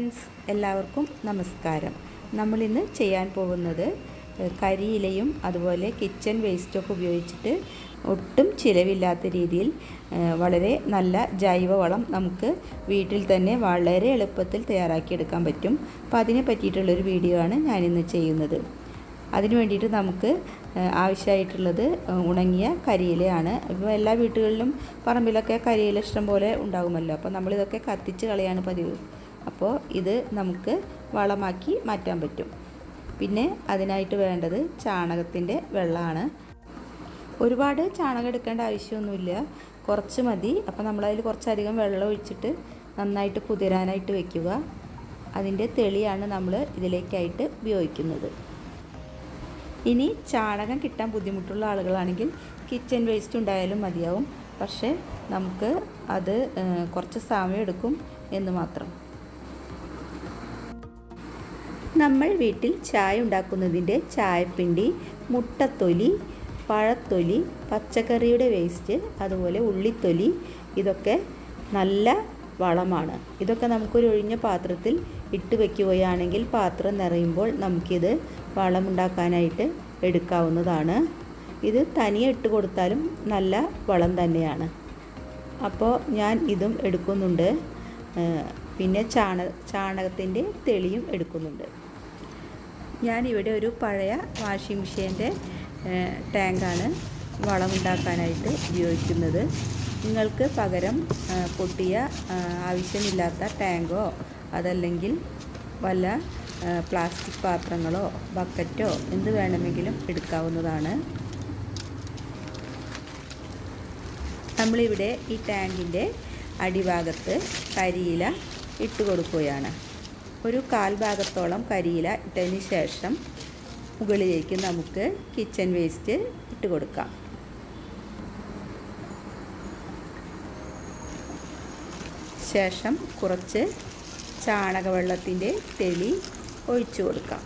Friends, എല്ലാവർക്കും നമസ്കാരം. നമ്മളിന്ന് ചെയ്യാൻ പോകുന്നത് കരിയിലയും അതുപോലെ കിച്ചൺ വേസ്റ്റൊക്കെ ഉപയോഗിച്ചിട്ട് ഒട്ടും ചിലവില്ലാത്ത രീതിയിൽ വളരെ നല്ല ജൈവവളം നമുക്ക് വീട്ടിൽ തന്നെ വളരെ എളുപ്പത്തിൽ തയ്യാറാക്കിയെടുക്കാൻ പറ്റും. അപ്പോൾ അതിനെ പറ്റിയിട്ടുള്ളൊരു വീഡിയോ ആണ് ഞാനിന്ന് ചെയ്യുന്നത്. അതിന് വേണ്ടിയിട്ട് നമുക്ക് ആവശ്യമായിട്ടുള്ളത് ഉണങ്ങിയ കരിയിലയാണ്. ഇപ്പോൾ എല്ലാ വീടുകളിലും പറമ്പിലൊക്കെ കരിയില ഇഷ്ടം പോലെ ഉണ്ടാകുമല്ലോ. അപ്പോൾ നമ്മളിതൊക്കെ കത്തിച്ച് കളയാണ് പതിവ്. അപ്പോൾ ഇത് നമുക്ക് വളമാക്കി മാറ്റാൻ പറ്റും. പിന്നെ അതിനായിട്ട് വേണ്ടത് ചാണകത്തിൻ്റെ വെള്ളമാണ്. ഒരുപാട് ചാണകം എടുക്കേണ്ട ആവശ്യമൊന്നുമില്ല, കുറച്ച് മതി. അപ്പോൾ നമ്മളതിൽ കുറച്ചധികം വെള്ളം ഒഴിച്ചിട്ട് നന്നായിട്ട് കുതിരാനായിട്ട് വെക്കുക. അതിൻ്റെ തെളിയാണ് നമ്മൾ ഇതിലേക്കായിട്ട് ഉപയോഗിക്കുന്നത്. ഇനി ചാണകം കിട്ടാൻ ബുദ്ധിമുട്ടുള്ള ആളുകളാണെങ്കിൽ കിച്ചൺ വേസ്റ്റ് ഉണ്ടായാലും മതിയാവും. പക്ഷേ നമുക്ക് അത് കുറച്ച് സമയം എടുക്കും എന്ന് മാത്രം. നമ്മൾ വീട്ടിൽ ചായ ഉണ്ടാക്കുന്നതിൻ്റെ ചായപ്പിണ്ടി, മുട്ടത്തൊലി, പഴത്തൊലി, പച്ചക്കറിയുടെ വേസ്റ്റ്, അതുപോലെ ഉള്ളിത്തൊലി, ഇതൊക്കെ നല്ല വളമാണ്. ഇതൊക്കെ നമുക്കൊരു ഒഴിഞ്ഞ പാത്രത്തിൽ ഇട്ട് വയ്ക്കുകയാണെങ്കിൽ പാത്രം നിറയുമ്പോൾ നമുക്കിത് വളമുണ്ടാക്കാനായിട്ട് എടുക്കാവുന്നതാണ്. ഇത് തനിയെ ഇട്ട് കൊടുത്താലും നല്ല വളം തന്നെയാണ്. അപ്പോൾ ഞാൻ ഇതും എടുക്കുന്നുണ്ട്. പിന്നെ ചാണകത്തിൻ്റെ തെളിയും എടുക്കുന്നുണ്ട്. ഞാനിവിടെ ഒരു പഴയ വാഷിംഗ് മെഷീൻ്റെ ടാങ്കാണ് വളമുണ്ടാക്കാനായിട്ട് ഉപയോഗിക്കുന്നത്. നിങ്ങൾക്ക് പകരം പൊട്ടിയ ആവശ്യമില്ലാത്ത ടാങ്കോ അതല്ലെങ്കിൽ വല്ല പ്ലാസ്റ്റിക് പാത്രങ്ങളോ ബക്കറ്റോ എന്ത് വേണമെങ്കിലും എടുക്കാവുന്നതാണ്. നമ്മളിവിടെ ഈ ടാങ്കിൻ്റെ അടിഭാഗത്ത് കരിയില ഇട്ട് കൊടുക്കുകയാണ്. ഒരു 1/4 ഭാഗത്തോളം കരിയില ഇട്ടതിന് ശേഷം മുകളിലേക്ക് നമുക്ക് കിച്ചൺ വേസ്റ്റ് ഇട്ട് കൊടുക്കാം. ശേഷം കുറച്ച് ചാണകവെള്ളത്തിൻ്റെ തെളി ഒഴിച്ചു കൊടുക്കാം.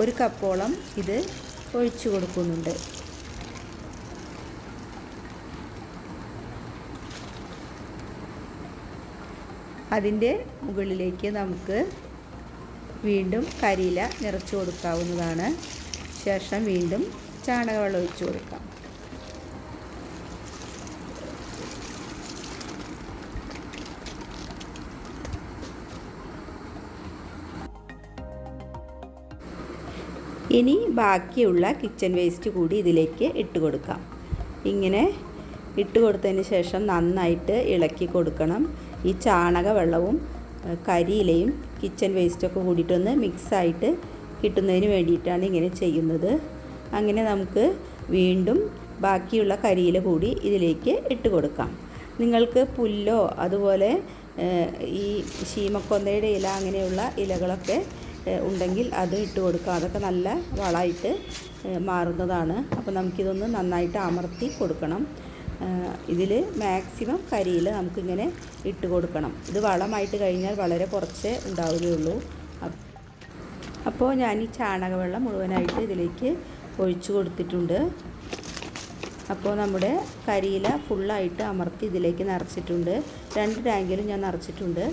1 കപ്പോളം ഇത് ഒഴിച്ചു കൊടുക്കുന്നുണ്ട്. അതിൻ്റെ മുകളിലേക്ക് നമുക്ക് വീണ്ടും കരിയില നിറച്ചു കൊടുക്കാവുന്നതാണ്. ശേഷം വീണ്ടും ചാണകവെള്ളം ഒഴിച്ചു കൊടുക്കാം. ഇനി ബാക്കിയുള്ള കിച്ചൺ വേസ്റ്റ് കൂടി ഇതിലേക്ക് ഇട്ട് കൊടുക്കാം. ഇങ്ങനെ ഇട്ട് കൊടുത്തതിന് ശേഷം നന്നായിട്ട് ഇളക്കി കൊടുക്കണം. ഈ ചാണകവെള്ളവും കരിയിലയും കിച്ചൺ വേസ്റ്റൊക്കെ കൂടിയിട്ടൊന്ന് മിക്സായിട്ട് കിട്ടുന്നതിന് വേണ്ടിയിട്ടാണ് ഇങ്ങനെ ചെയ്യുന്നത്. അങ്ങനെ നമുക്ക് വീണ്ടും ബാക്കിയുള്ള കരിയില കൂടി ഇതിലേക്ക് ഇട്ട് കൊടുക്കാം. നിങ്ങൾക്ക് പുല്ലോ അതുപോലെ ഈ ശീമക്കൊന്നയുടെ ഇല അങ്ങനെയുള്ള ഇലകളൊക്കെ ഉണ്ടെങ്കിൽ അത് ഇട്ട് കൊടുക്കാം. അതൊക്കെ നല്ല വളമായിട്ട് മാറുന്നതാണ്. അപ്പോൾ നമുക്കിതൊന്ന് നന്നായിട്ട് അമർത്തി കൊടുക്കണം. ഇതിൽ മാക്സിമം കരിയില നമുക്കിങ്ങനെ ഇട്ട് കൊടുക്കണം. ഇത് വളമായിട്ട് കഴിഞ്ഞാൽ വളരെ കുറച്ചേ ഉണ്ടാവുകയുള്ളൂ. അപ്പോൾ ഞാൻ ഈ ചാണകവെള്ളം മുഴുവനായിട്ട് ഇതിലേക്ക് ഒഴിച്ചു കൊടുത്തിട്ടുണ്ട്. അപ്പോൾ നമ്മുടെ കരിയില ഫുള്ളായിട്ട് അമർത്തി ഇതിലേക്ക് നിറച്ചിട്ടുണ്ട്. 2 ടാങ്കിലും ഞാൻ നിറച്ചിട്ടുണ്ട്.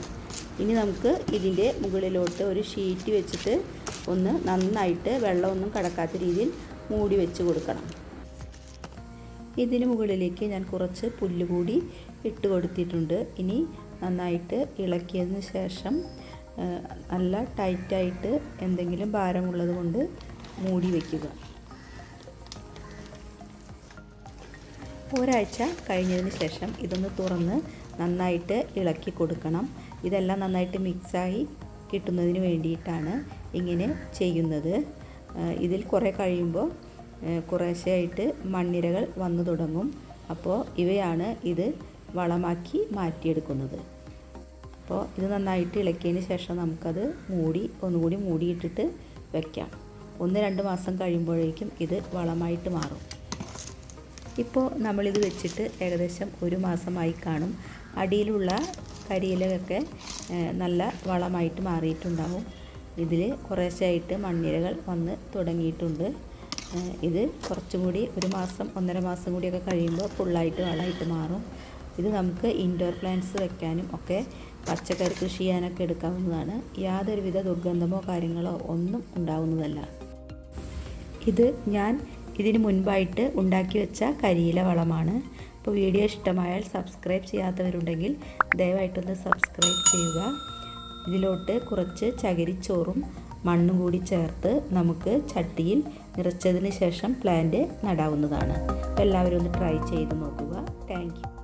ഇനി നമുക്ക് ഇതിൻ്റെ മുകളിലോട്ട് ഒരു ഷീറ്റ് വെച്ചിട്ട് ഒന്ന് നന്നായിട്ട് വെള്ളമൊന്നും കടക്കാത്ത രീതിയിൽ മൂടി വെച്ച് കൊടുക്കണം. ഇതിന് മുകളിലേക്ക് ഞാൻ കുറച്ച് പുല്ല് കൂടി ഇട്ട് കൊടുത്തിട്ടുണ്ട്. ഇനി നന്നായിട്ട് ഇളക്കിയതിന് ശേഷം നല്ല ടൈറ്റായിട്ട് എന്തെങ്കിലും ഭാരമുള്ളത് കൊണ്ട് മൂടി വയ്ക്കുക. ഒരാഴ്ച കഴിഞ്ഞതിന് ശേഷം ഇതൊന്ന് തുറന്ന് നന്നായിട്ട് ഇളക്കി കൊടുക്കണം. ഇതെല്ലാം നന്നായിട്ട് മിക്സായി കിട്ടുന്നതിന് വേണ്ടിയിട്ടാണ് ഇങ്ങനെ ചെയ്യുന്നത്. ഇതിൽ കുറേ കഴിയുമ്പോൾ കുറേശ്ശെയായിട്ട് മണ്ണിരകൾ വന്നു തുടങ്ങും. അപ്പോൾ ഇവയാണ് ഇത് വളമാക്കി മാറ്റിയെടുക്കുന്നത്. അപ്പോൾ ഇത് നന്നായിട്ട് ഇളക്കിയതിന് ശേഷം നമുക്കത് ഒന്നുകൂടി മൂടിയിട്ടിട്ട് വയ്ക്കാം. 1-2 മാസം കഴിയുമ്പോഴേക്കും ഇത് വളമായിട്ട് മാറും. ഇപ്പോൾ നമ്മളിത് വെച്ചിട്ട് ഏകദേശം 1 മാസമായി കാണും. അടിയിലുള്ള കരിയിലൊക്കെ നല്ല വളമായിട്ട് മാറിയിട്ടുണ്ടാവും. ഇതിൽ കുറേശ്ശെയായിട്ട് മണ്ണിരകൾ വന്ന് തുടങ്ങിയിട്ടുണ്ട്. ഇത് കുറച്ചും കൂടി 1 മാസം 1.5 മാസം കൂടിയൊക്കെ കഴിയുമ്പോൾ ഫുള്ളായിട്ട് വളമായിട്ട് മാറും. ഇത് നമുക്ക് ഇൻഡോർ പ്ലാന്റ്സ് വെക്കാനും ഒക്കെ പച്ചക്കറി കൃഷി ചെയ്യാനൊക്കെ എടുക്കാവുന്നതാണ്. യാതൊരുവിധ ദുർഗന്ധമോ കാര്യങ്ങളോ ഒന്നും ഉണ്ടാവുന്നതല്ല. ഇത് ഞാൻ ഇതിന് മുൻപായിട്ട് ഉണ്ടാക്കി വെച്ച കരിയില വളമാണ്. അപ്പോൾ വീഡിയോ ഇഷ്ടമായാൽ സബ്സ്ക്രൈബ് ചെയ്യാത്തവരുണ്ടെങ്കിൽ ദയവായിട്ടൊന്ന് സബ്സ്ക്രൈബ് ചെയ്യുക. ഇതിലോട്ട് കുറച്ച് ചകിരിച്ചോറും മണ്ണും കൂടി ചേർത്ത് നമുക്ക് ചട്ടിയിൽ നിറച്ചതിന് ശേഷം പ്ലാന്റ് നടാവുന്നതാണ്. അപ്പോൾ എല്ലാവരും ഒന്ന് ട്രൈ ചെയ്ത് നോക്കുക. Thank you.